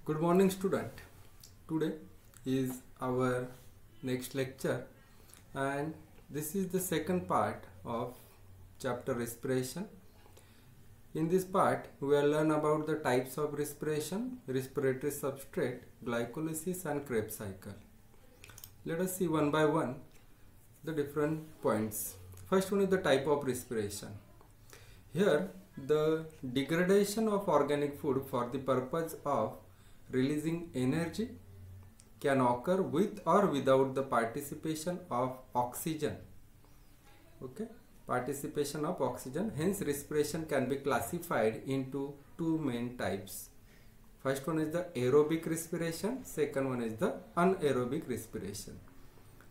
Good morning, student. Today is our next lecture, and this is the second part of chapter respiration. In this part, we will learn about the types of respiration, respiratory substrate, glycolysis, and Krebs cycle. Let us see one by one the different points. First one is the type of respiration. Here, the degradation of organic food for the purpose of releasing energy can occur with or without the participation of oxygen. Okay, participation of oxygen. Hence, respiration can be classified into two main types. First one is the aerobic respiration. Second one is the anaerobic respiration.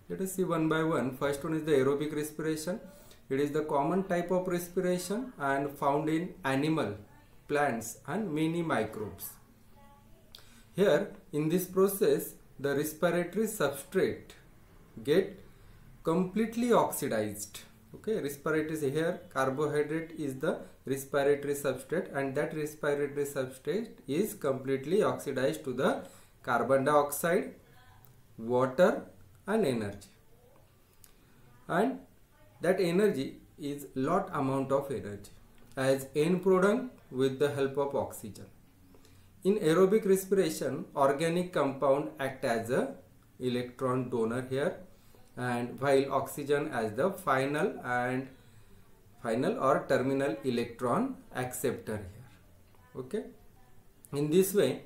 Let us see one by one. First one is the aerobic respiration. It is the common type of respiration and found in animal, plants, and many microbes. Here, in this process, the respiratory substrate get completely oxidized. Okay, respiratory, here carbohydrate is the respiratory substrate, and that respiratory substrate is completely oxidized to the carbon dioxide, water, and energy. And that energy is lot amount of energy as end product with the help of oxygen. In aerobic respiration, organic compound act as a electron donor here, and while oxygen as the final or terminal electron acceptor here. Okay. In this way,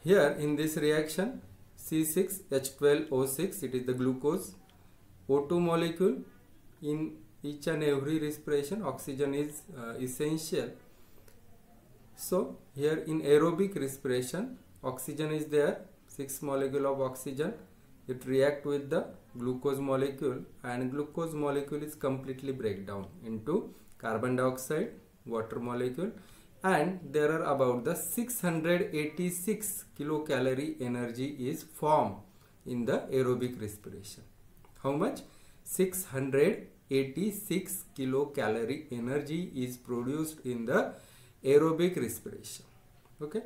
here in this reaction, C6H12O6, it is the glucose, O2 molecule. In each and every respiration, oxygen is essential. So here in aerobic respiration, oxygen is there, 6 molecule of oxygen. It react with the glucose molecule, and glucose molecule is completely break down into carbon dioxide, water molecule, and there are about the 686 kilocalorie energy is formed in the aerobic respiration. How much? 686 kilocalorie energy is produced in the aerobic respiration. Okay.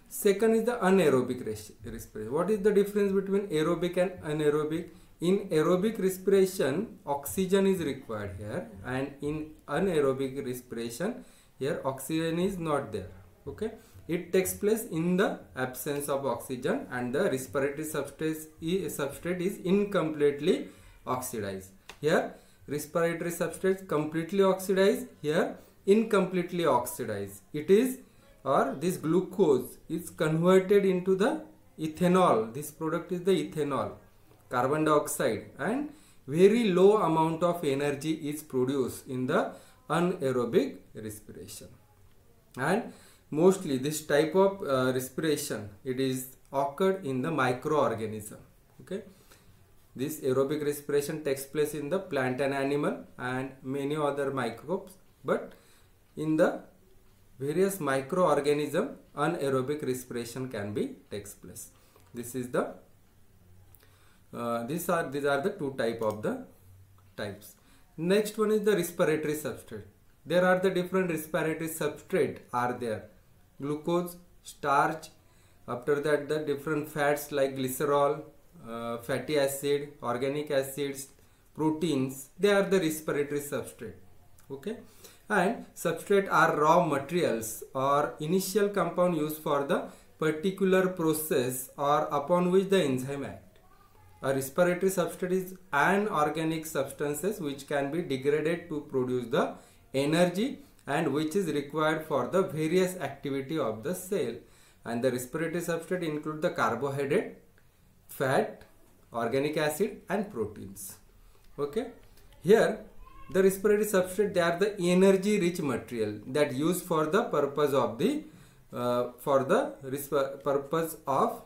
Second is the anaerobic respiration. What is the difference between aerobic and anaerobic? In aerobic respiration, oxygen is required here, and in anaerobic respiration, here oxygen is not there. Okay. It takes place in the absence of oxygen, and the respiratory substrate is incompletely oxidized. Here respiratory substrate completely oxidized, here incompletely oxidized. It is, or this glucose is converted into the ethanol. This product is the ethanol, carbon dioxide, and very low amount of energy is produced in the anaerobic respiration. And mostly this type of respiration, it is occurred in the microorganism. Okay. This aerobic respiration takes place in the plant and animal and many other microbes, but in the various microorganism, anaerobic respiration can be takes place. This is the these are the two types. Next one is the respiratory substrate. There are the different respiratory substrate are there. Glucose, starch, after that the different fats like glycerol, fatty acid, organic acids, proteins, they are the respiratory substrate. Okay. And substrate are raw materials or initial compound used for the particular process or upon which the enzyme act. A respiratory substrate is an organic substances which can be degraded to produce the energy and which is required for the various activity of the cell. And the respiratory substrate include the carbohydrate, fat, organic acid, and proteins. Okay. Here the respiratory substrate, they are the energy rich material that used for the purpose of the purpose of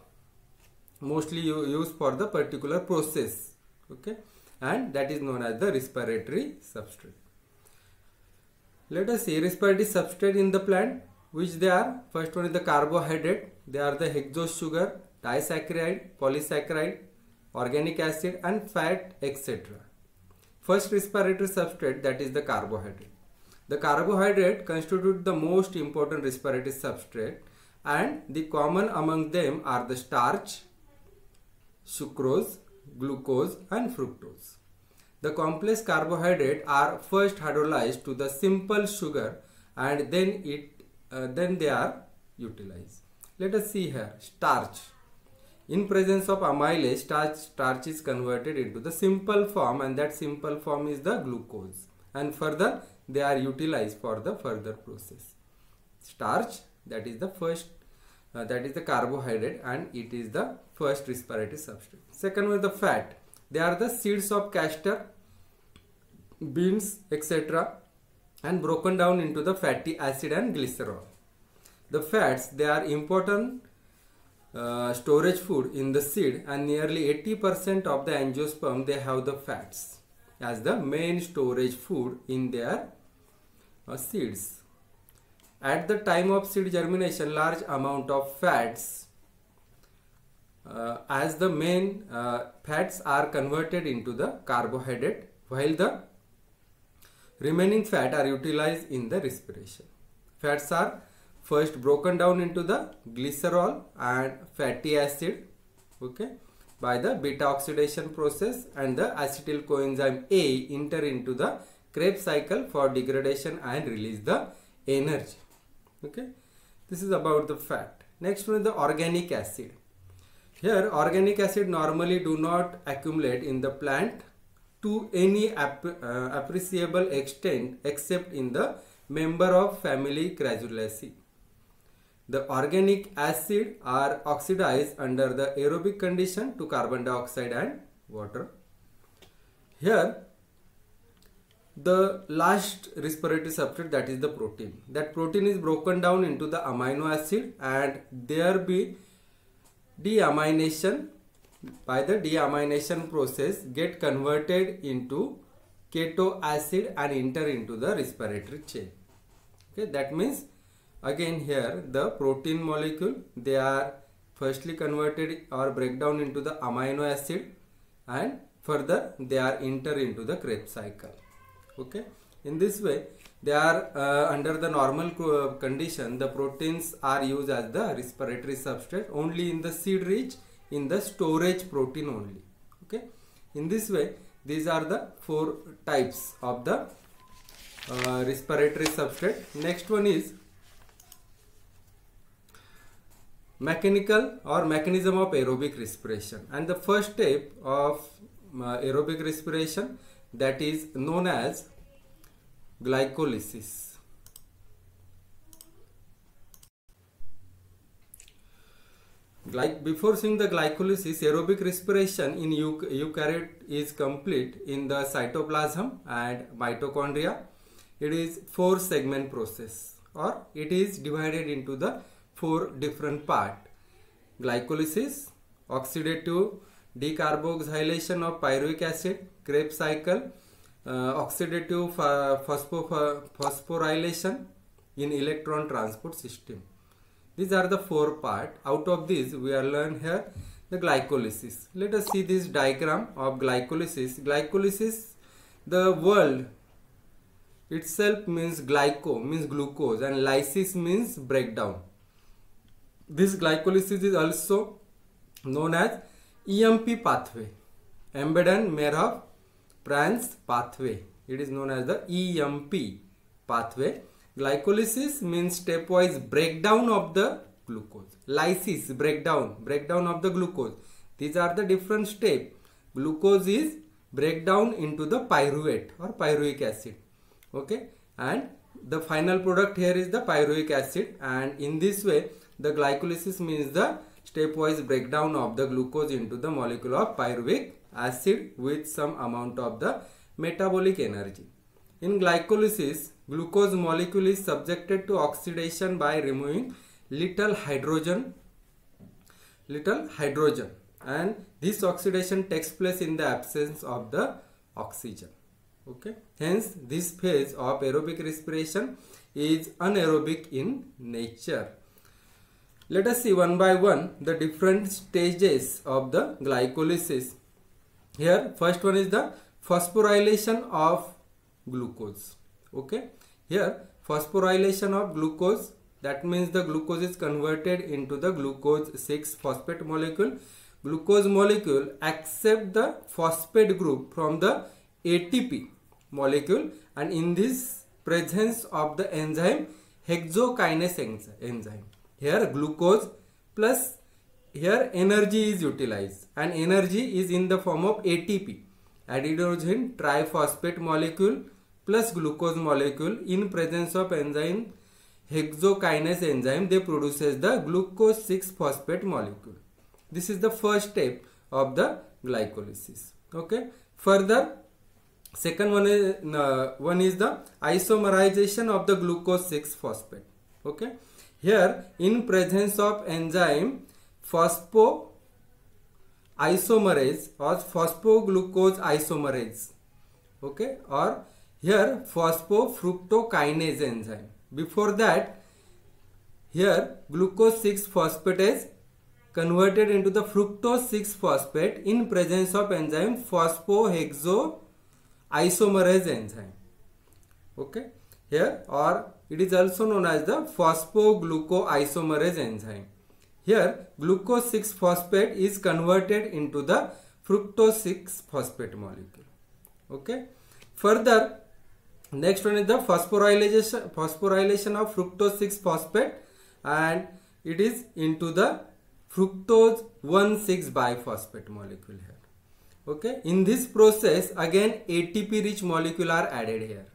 mostly used for the particular process. Okay. And that is known as the respiratory substrate. Let us see respiratory substrate in the plant, which they are. First one is the carbohydrate. They are the hexose sugar, disaccharide, polysaccharide, organic acid, and fat, etc. First respiratory substrate, that is the carbohydrate. The carbohydrate constitute the most important respiratory substrate, and the common among them are the starch, sucrose, glucose and fructose. The complex carbohydrates are first hydrolyzed to the simple sugar and then they are utilized. Let us see here starch. In presence of amylase, starch is converted into the simple form, and that simple form is the glucose, and further they are utilized for the further process. Starch, that is the first that is the carbohydrate, and it is the first respiratory substrate. Second one, the fat. They are the seeds of castor, beans, etc., and broken down into the fatty acid and glycerol. The fats, they are important storage food in the seed, and nearly 80% of the angiosperm, they have the fats as the main storage food in their seeds. At the time of seed germination, large amount of fats as the main fats are converted into the carbohydrate, while the remaining fat are utilized in the respiration. Fats are first broken down into the glycerol and fatty acid, okay, by the beta oxidation process, and the acetyl coenzyme A enter into the Krebs cycle for degradation and release the energy. Okay, this is about the fat. Next one is the organic acid. Here organic acid normally do not accumulate in the plant to any appreciable extent except in the member of family Crassulaceae. The organic acid are oxidized under the aerobic condition to carbon dioxide and water. Here the last respiratory substrate, that is the protein. That protein is broken down into the amino acid, and there be deamination. By the deamination process get converted into keto acid and enter into the respiratory chain. Okay, that means again here the protein molecule, they are firstly converted or break down into the amino acid, and further they are enter into the Krebs cycle. Okay, in this way they are under the normal condition, the proteins are used as the respiratory substrate only in the seed rich, in the storage protein only. Okay, in this way these are the 4 types of the respiratory substrate. Next one is mechanical or mechanism of aerobic respiration, and the first step of aerobic respiration, that is known as glycolysis. Before seeing the glycolysis, aerobic respiration in eukaryote is complete in the cytoplasm and mitochondria. It is 4 segment process, or it is divided into the 4 different parts: glycolysis, oxidative decarboxylation of pyruvic acid, Krebs cycle, oxidative phosphorylation in electron transport system. These are the 4 parts. Out of these we are learn here the glycolysis. Let us see this diagram of glycolysis. Glycolysis, the word itself means glyco, means glucose, and lysis means breakdown. This glycolysis is also known as EMP pathway, embedded Markov-Franz pathway. It is known as the EMP pathway. Glycolysis means stepwise breakdown of the glucose. Lysis, breakdown of the glucose. These are the different steps. Glucose is breakdown into the pyruvate or pyruvic acid. Okay, and the final product here is the pyruvic acid, and in this way the glycolysis means the stepwise breakdown of the glucose into the molecule of pyruvic acid with some amount of the metabolic energy. In glycolysis, glucose molecule is subjected to oxidation by removing little hydrogen, and this oxidation takes place in the absence of the oxygen. Okay, hence this phase of aerobic respiration is anaerobic in nature. Let us see one by one the different stages of the glycolysis. Here first one is the phosphorylation of glucose. Okay, here phosphorylation of glucose That means the glucose is converted into the glucose 6 phosphate molecule. Glucose molecule accept the phosphate group from the ATP molecule, and in this presence of the enzyme hexokinase enzyme, here glucose plus here energy is utilized, and energy is in the form of ATP, adenosine triphosphate molecule plus glucose molecule. In presence of enzyme hexokinase enzyme, they produces the glucose 6 phosphate molecule. This is the first step of the glycolysis. Okay. Further, second one is the isomerization of the glucose 6 phosphate. Okay. Here, in presence of enzyme phosphoisomerase or phosphoglucose isomerase. Okay. Or here phosphofructokinase enzyme. Before that, here glucose 6 phosphate is converted into the fructose 6 phosphate in presence of enzyme phosphohexoisomerase enzyme. Okay. Here, or it is also known as the phosphoglucoisomerase enzyme. Here glucose 6 phosphate is converted into the fructose 6 phosphate molecule. Okay. Further, next one is the phosphorylation of fructose 6 phosphate, and it is into the fructose 1,6 biphosphate molecule here. Okay. In this process, again ATP rich molecule are added here,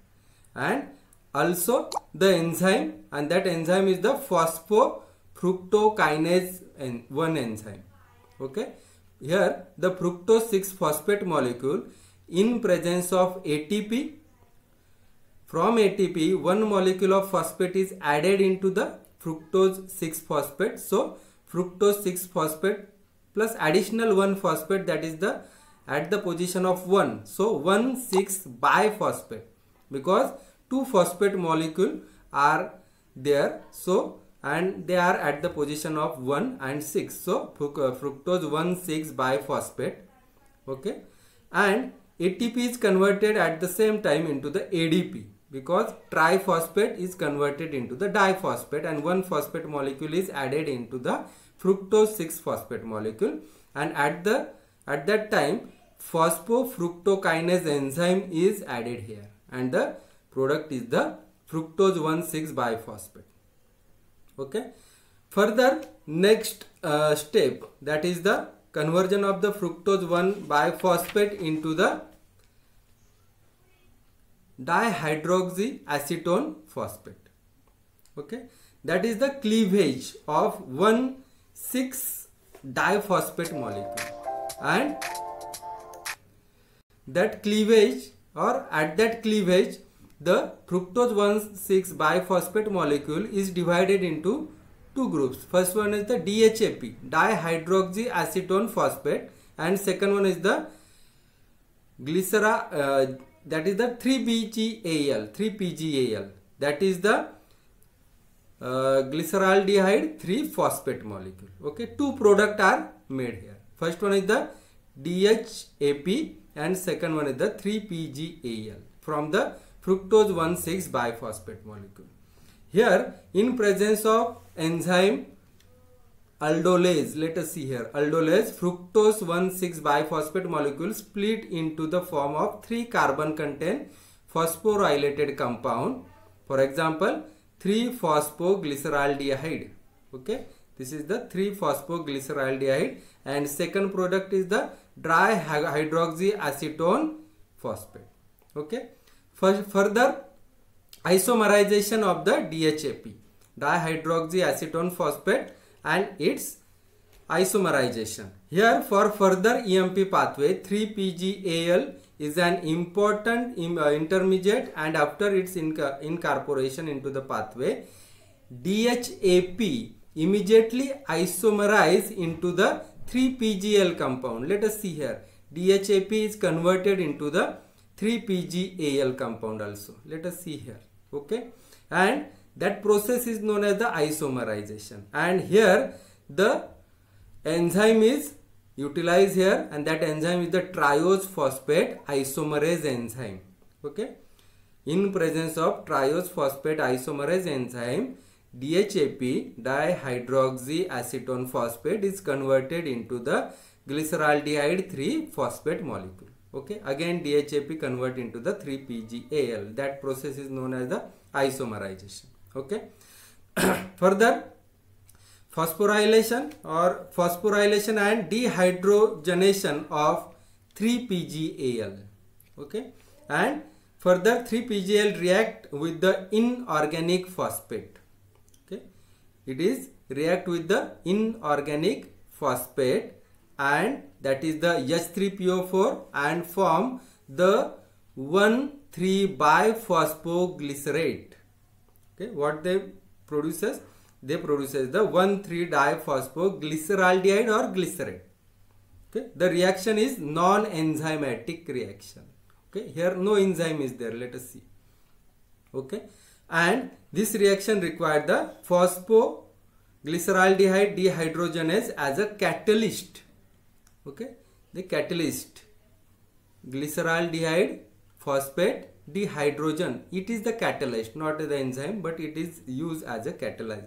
and also the enzyme, and that enzyme is the phosphofructokinase 1 enzyme. Okay. Here the fructose 6 phosphate molecule, in presence of ATP, from ATP one molecule of phosphate is added into the fructose 6 phosphate. So fructose 6 phosphate plus additional 1 phosphate, that is the at the position of 1. So 1,6 biphosphate, because 2 phosphate molecule are there, so and they are at the position of 1 and 6. So fructose 1,6 biphosphate. Okay. And ATP is converted at the same time into the ADP, because triphosphate is converted into the diphosphate, and 1 phosphate molecule is added into the fructose 6 phosphate molecule, and at that time phosphofructokinase enzyme is added here, and the product is the fructose 1,6 biphosphate. Okay. Further, next step, that is the conversion of the fructose 1 biphosphate into the dihydroxyacetone phosphate. Okay. That is the cleavage of 1,6 diphosphate molecule, and that cleavage, or at that cleavage, the fructose 1,6 biphosphate molecule is divided into two groups. First one is the DHAP, dihydroxyacetone phosphate, and second one is the that is the 3-PGAL, that is the glyceraldehyde 3 phosphate molecule. Okay, two products are made here. First one is the DHAP, and second one is the 3-PGAL from the fructose 1,6 biphosphate molecule. Here, in presence of enzyme aldolase, let us see here, aldolase, fructose 1,6 biphosphate molecule split into the form of 3 carbon contain phosphorylated compound. For example, 3-phosphoglyceraldehyde. Okay, this is the 3-phosphoglyceraldehyde, and second product is the dihydroxyacetone phosphate. Okay. Further, isomerization of the DHAP, dihydroxyacetone phosphate, and its isomerization. Here, for further EMP pathway, 3-PGAL is an important intermediate, and after its incorporation into the pathway, DHAP immediately isomerize into the 3-PGAL compound. Let us see here, DHAP is converted into the 3-PGAL compound also. Let us see here. Okay, and that process is known as the isomerization, and here the enzyme is utilized here, and that enzyme is the triose phosphate isomerase enzyme. Okay, in presence of triose phosphate isomerase enzyme, DHAP, dihydroxyacetone phosphate, is converted into the glyceraldehyde 3-phosphate molecule. Okay, again DHAP convert into the 3-PGAL. That process is known as the isomerization. Okay. Further, phosphorylation and dehydrogenation of 3-PGAL. Okay, and further 3-PGAL react with the inorganic phosphate. Okay, it is react with the inorganic phosphate, and that is the H3PO4, and form the 1,3-biphosphoglycerate. Okay, what they produces? They produces the 1,3-diphosphoglyceraldehyde or glycerate. Okay, the reaction is non-enzymatic reaction. Okay, here no enzyme is there. Let us see. Okay, and this reaction required the phosphoglyceraldehyde dehydrogenase as a catalyst. Okay, the catalyst, glyceraldehyde phosphate dehydrogen, it is the catalyst, not the enzyme, but it is used as a catalyst.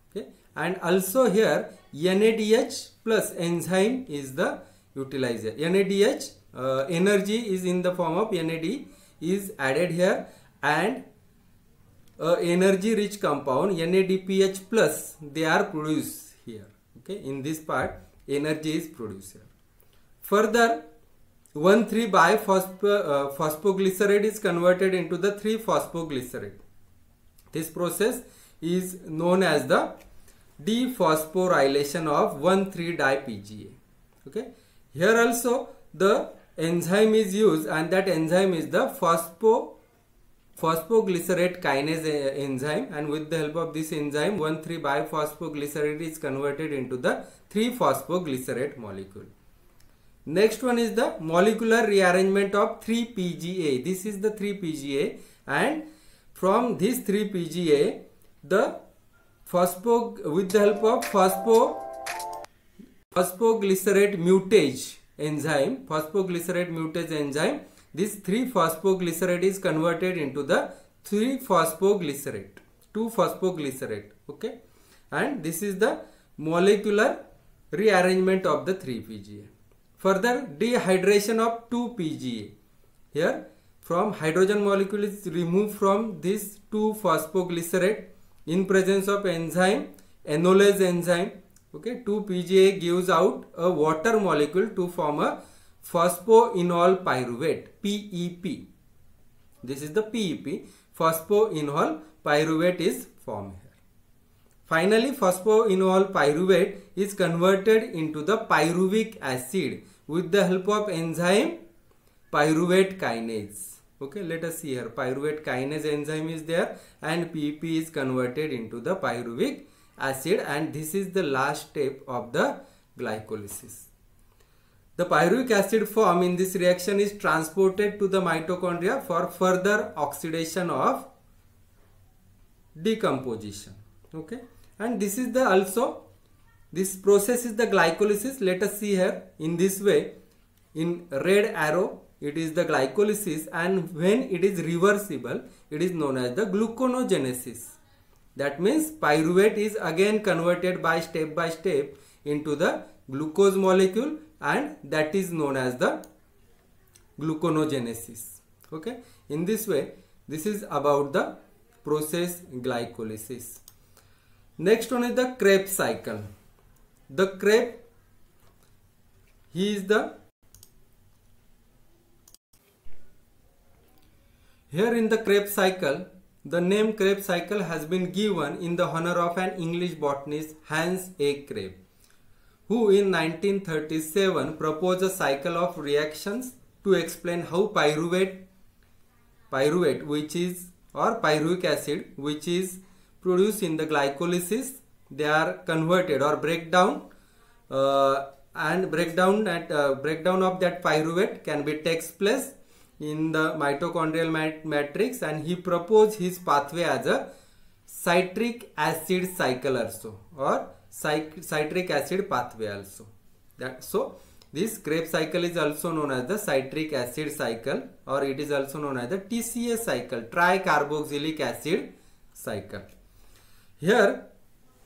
Okay, and also here NADH plus enzyme is the utilizer. NADH energy is in the form of NAD is added here, and energy rich compound NADPH plus they are produced here. Okay, in this part energy is produced here. Further, 1,3-biphosphoglycerate is converted into the 3-phosphoglycerate. This process is known as the dephosphorylation of 1,3-di-PGA. Okay, here also the enzyme is used, and that enzyme is the phosphoglycerate kinase enzyme, and with the help of this enzyme 1,3-biphosphoglycerate is converted into the 3-phosphoglycerate molecule. Next one is the molecular rearrangement of 3-PGA. This is the 3-PGA, and from this 3-PGA the with the help of phosphoglycerate mutase enzyme, this 3-phosphoglycerate is converted into the 3-phosphoglycerate, 2-phosphoglycerate. Okay, and this is the molecular rearrangement of the 3-PGA. Further, dehydration of 2-PGA. Here, from hydrogen molecule is removed from this 2-phosphoglycerate in presence of enzyme, enolase enzyme. Okay, 2-PGA gives out a water molecule to form a phosphoenol pyruvate, PEP. This is the PEP. Phosphoenol pyruvate is formed here. Finally, phosphoenol pyruvate is converted into the pyruvic acid with the help of enzyme pyruvate kinase. Okay, let us see here. Pyruvate kinase enzyme is there, and PEP is converted into the pyruvic acid, and this is the last step of the glycolysis. The pyruvic acid form in this reaction is transported to the mitochondria for further oxidation of decomposition. Okay, and this is the this process is the glycolysis. Let us see here in this way. In red arrow it is the glycolysis, and when it is reversible it is known as the gluconeogenesis. That means pyruvate is again converted by step into the glucose molecule, and that is known as the gluconeogenesis. Okay, in this way this is about the process glycolysis. Next one is the Krebs cycle. The Krebs, here in the Krebs cycle, the name Krebs cycle has been given in the honor of an English botanist, Hans A. Krebs, who in 1937 proposed a cycle of reactions to explain how pyruvate which is, or pyruvic acid which is produced in the glycolysis, they are converted or breakdown, and breakdown of that pyruvate can be takes place in the mitochondrial matrix, and he proposed his pathway as a citric acid cycle also, or citric acid pathway also. So this Krebs cycle is also known as the citric acid cycle, or it is also known as the TCA cycle, tricarboxylic acid cycle. Here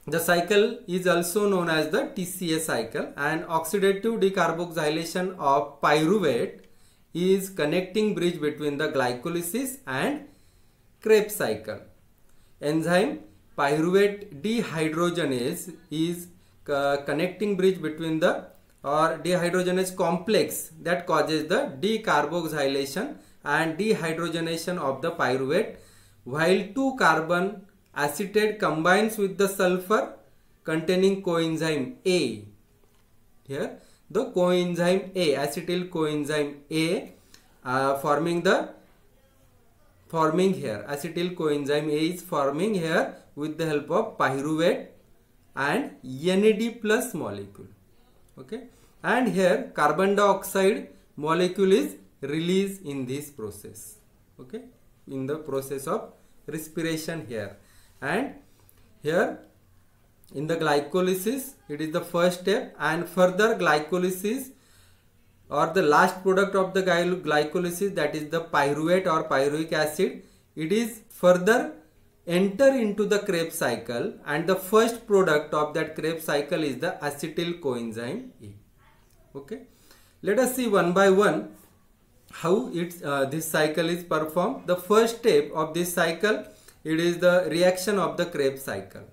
the cycle is also known as the TCA cycle, and oxidative decarboxylation of pyruvate is connecting bridge between the glycolysis and Krebs cycle. Enzyme pyruvate dehydrogenase is connecting bridge between the dehydrogenase complex that causes the decarboxylation and dehydrogenation of the pyruvate, while 2 carbon acetate combines with the sulfur containing coenzyme A. Here the coenzyme A, acetyl coenzyme A, forming here acetyl coenzyme A is forming here with the help of pyruvate and NAD plus molecule. Okay, and here carbon dioxide molecule is released in this process. Okay, in the process of respiration here. And here in the glycolysis, it is the first step, and further glycolysis or the last product of the glycolysis, that is the pyruvate or pyruvic acid, it is further enter into the Krebs cycle, and the first product of that Krebs cycle is the acetyl coenzyme A. Okay, let us see one by one how this cycle is performed. The first step of this cycle, it is the reaction of the Krebs cycle.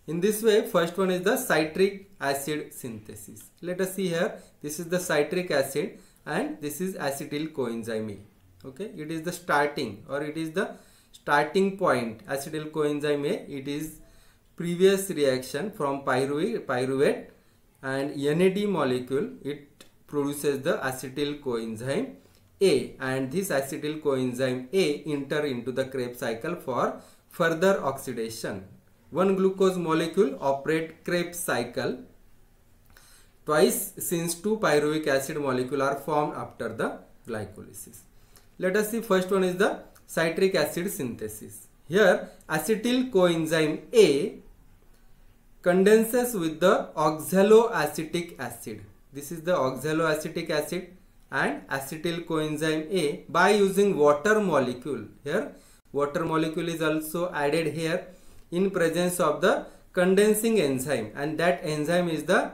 In this way, first one is the citric acid synthesis. Let us see here, this is the citric acid and this is acetyl coenzyme A. Okay, it is the starting, or it is the starting point. Acetyl coenzyme A, it is previous reaction from pyruvate and NAD molecule, it produces the acetyl coenzyme A, and this acetyl coenzyme A enter into the Krebs cycle for further oxidation. 1 glucose molecule operate Krebs cycle twice, since 2 pyruvic acid molecule are formed after the glycolysis. Let us see, first one is the citric acid synthesis. Here acetyl coenzyme A condenses with the oxaloacetic acid. This is the oxaloacetic acid and acetyl coenzyme A by using water molecule. Here water molecule is also added here in presence of the condensing enzyme, and that enzyme is the,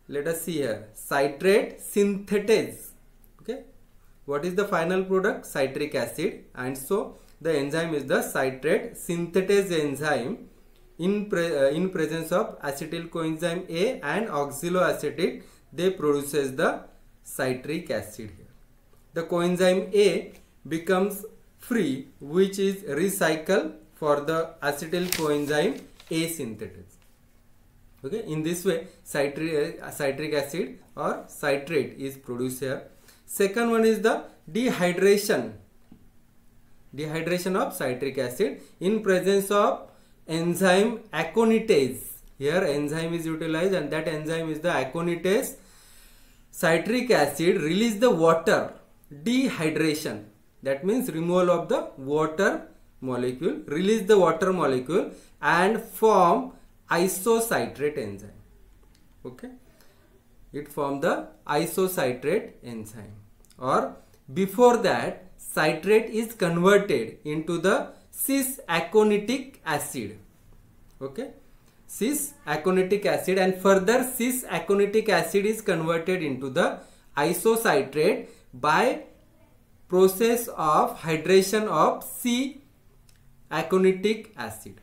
let us see here, citrate synthetase. Okay, what is the final product? Citric acid, and so the enzyme is the citrate synthetase enzyme in presence of acetyl coenzyme A and oxaloacetic, they produces the citric acid here. The coenzyme A becomes free, which is recycled for the acetyl coenzyme A synthetase. Okay, in this way citric acid or citrate is produced here. Second one is the dehydration of citric acid in presence of enzyme aconitase. Here enzyme is utilized, and that enzyme is the aconitase. Citric acid release the water, dehydration, that means removal of the water molecule, release the water molecule and form isocitrate enzyme. Okay, it form the isocitrate enzyme, or before that citrate is converted into the cis-aconitic acid. Okay, cis-aconitic acid, and further cis-aconitic acid is converted into the isocitrate by process of hydration of C-aconitic acid.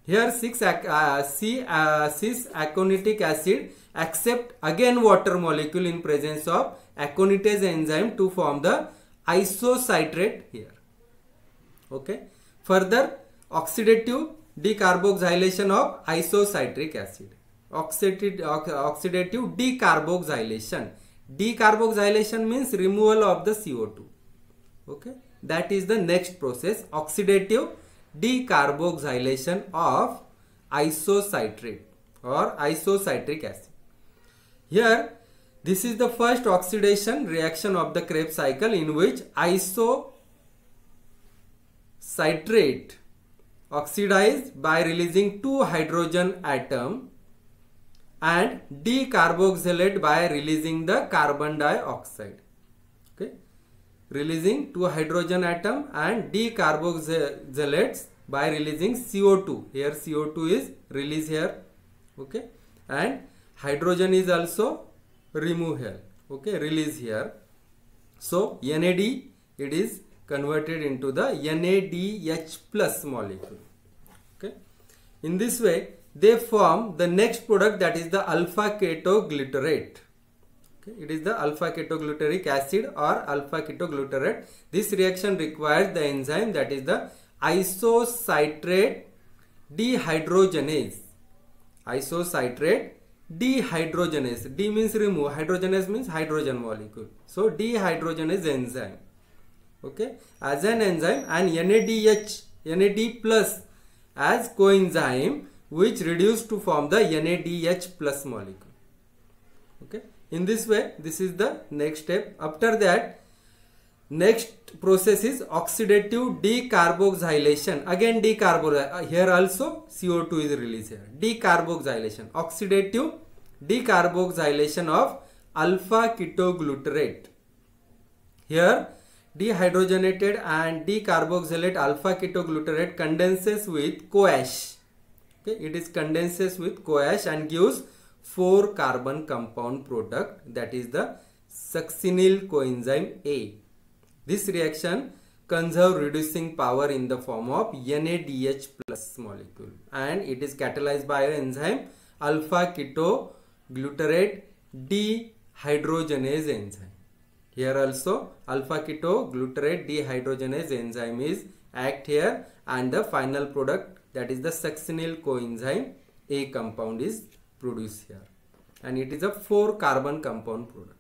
Here cis-aconitic acid accept again water molecule in presence of aconitase enzyme to form the isocitrate here. Okay, further oxidative decarboxylation of isocitric acid. Oxidative decarboxylation. Decarboxylation means removal of the CO2. Okay, that is the next process, oxidative decarboxylation of isocitrate or isocitric acid. Here this is the first oxidation reaction of the Krebs cycle, in which isocitrate oxidized by releasing 2 hydrogen atom and decarboxylate by releasing the carbon dioxide. Okay, releasing 2 hydrogen atom and decarboxylates by releasing CO2. Here CO2 is released here, okay, and hydrogen is also removed here, okay, release here. So NAD, it is converted into the NADH plus molecule, okay. In this way they form the next product, that is the alpha ketoglutarate. It is the alpha ketogluteric acid or alpha ketoglutarate. This reaction requires the enzyme, that is the isocitrate dehydrogenase. Isocitrate dehydrogenase. D means remove, hydrogenase means hydrogen molecule. So dehydrogenase enzyme, okay, as an enzyme, and NAD plus as coenzyme, which reduce to form the NADH plus molecule, okay. In this way, this is the next step. After that, next process is oxidative decarboxylation. Again here also CO2 is released here. Decarboxylation, oxidative decarboxylation of alpha ketoglutarate. Here dehydrogenated and decarboxylate alpha ketoglutarate condenses with CoAsh. Okay, it is condenses with CoAsh and gives 4 carbon compound product, that is the succinyl coenzyme A. This reaction conserve reducing power in the form of NADH plus molecule, and it is catalyzed by an enzyme alpha ketoglutarate dehydrogenase enzyme. Here also alpha ketoglutarate dehydrogenase enzyme is act here, and the final product, that is the succinyl coenzyme A compound is produced here, and it is a 4 carbon compound product,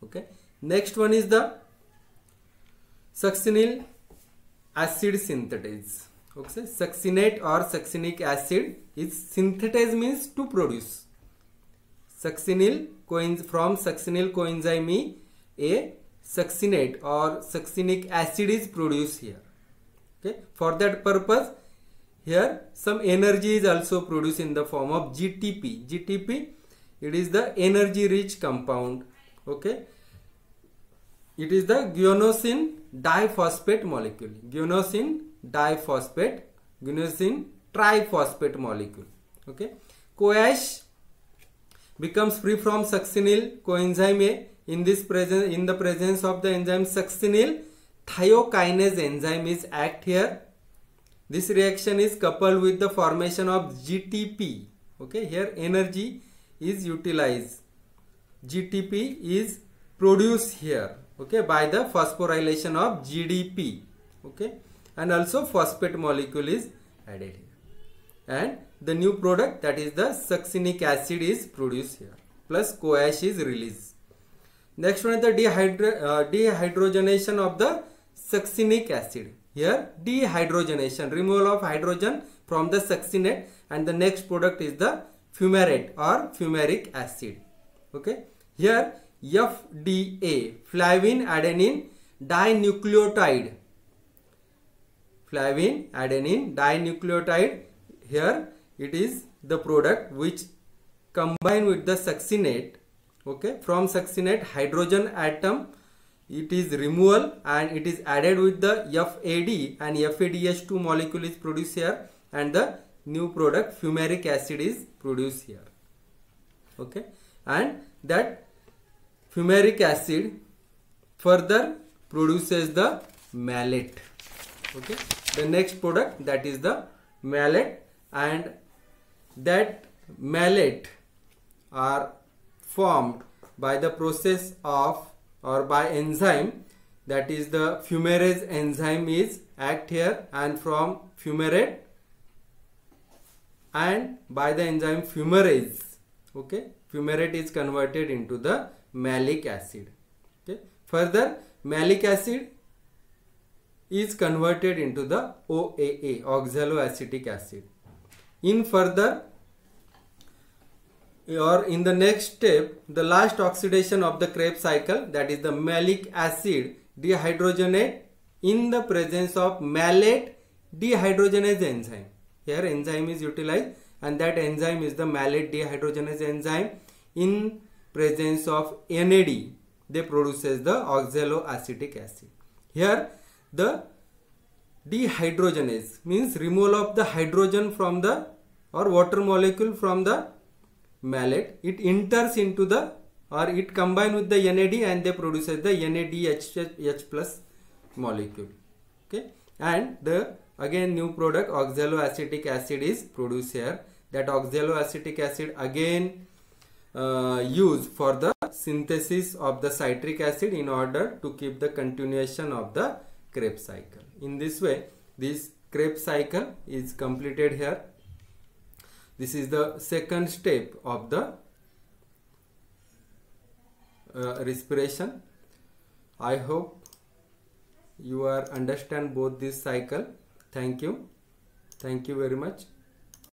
okay. Next one is the succinyl acid synthetase, okay. Succinate or succinic acid is synthetase, means to produce. Succinyl from succinyl coenzyme E, a succinate or succinic acid is produced here, okay. For that purpose, here some energy is also produced in the form of GTP. GTP, it is the energy rich compound, okay. It is the guanosine diphosphate molecule. Guanosine triphosphate molecule, okay. CoAsh becomes free from succinyl coenzyme A in the presence of the enzyme succinyl thiokinase enzyme is act here. This reaction is coupled with the formation of GTP, okay. Here energy is utilized, GTP is produced here, okay, by the phosphorylation of GDP, okay, and also phosphate molecule is added here, and the new product, that is the succinic acid is produced here, plus CoAsh is released. Next one is the dehydrogenation of the succinic acid. Here dehydrogenation, removal of hydrogen from the succinate, and the next product is the fumarate or fumaric acid, okay. Here FDA, flavin adenine dinucleotide, here it is the product which combine with the succinate, okay. From succinate, hydrogen atom, it is removal, and it is added with the FAD, and FADH2 molecule is produced here, and the new product fumaric acid is produced here, okay. And that fumaric acid further produces the malate, okay. The next product, that is the malate, and that malate are formed by the process of or by enzyme, that is the fumarase enzyme is act here, and from fumarate and by the enzyme fumarase, okay, fumarate is converted into the malic acid, okay. Further, malic acid is converted into the OAA, oxaloacetic acid. In further or in the next step, the last oxidation of the Krebs cycle, that is the malic acid dehydrogenate in the presence of malate dehydrogenase enzyme. Here enzyme is utilized, and that enzyme is the malate dehydrogenase enzyme. In presence of NAD, they produces the oxaloacetic acid. Here the dehydrogenase means removal of the hydrogen from the or water molecule from the malate. It enters into the or it combine with the NAD and they produces the NADH plus molecule. Okay, and the again new product oxaloacetic acid is produced here. That oxaloacetic acid again used for the synthesis of the citric acid in order to keep the continuation of the Krebs cycle. In this way, this Krebs cycle is completed here. This is the second step of the respiration. I hope you are understand both this cycle. Thank you very much.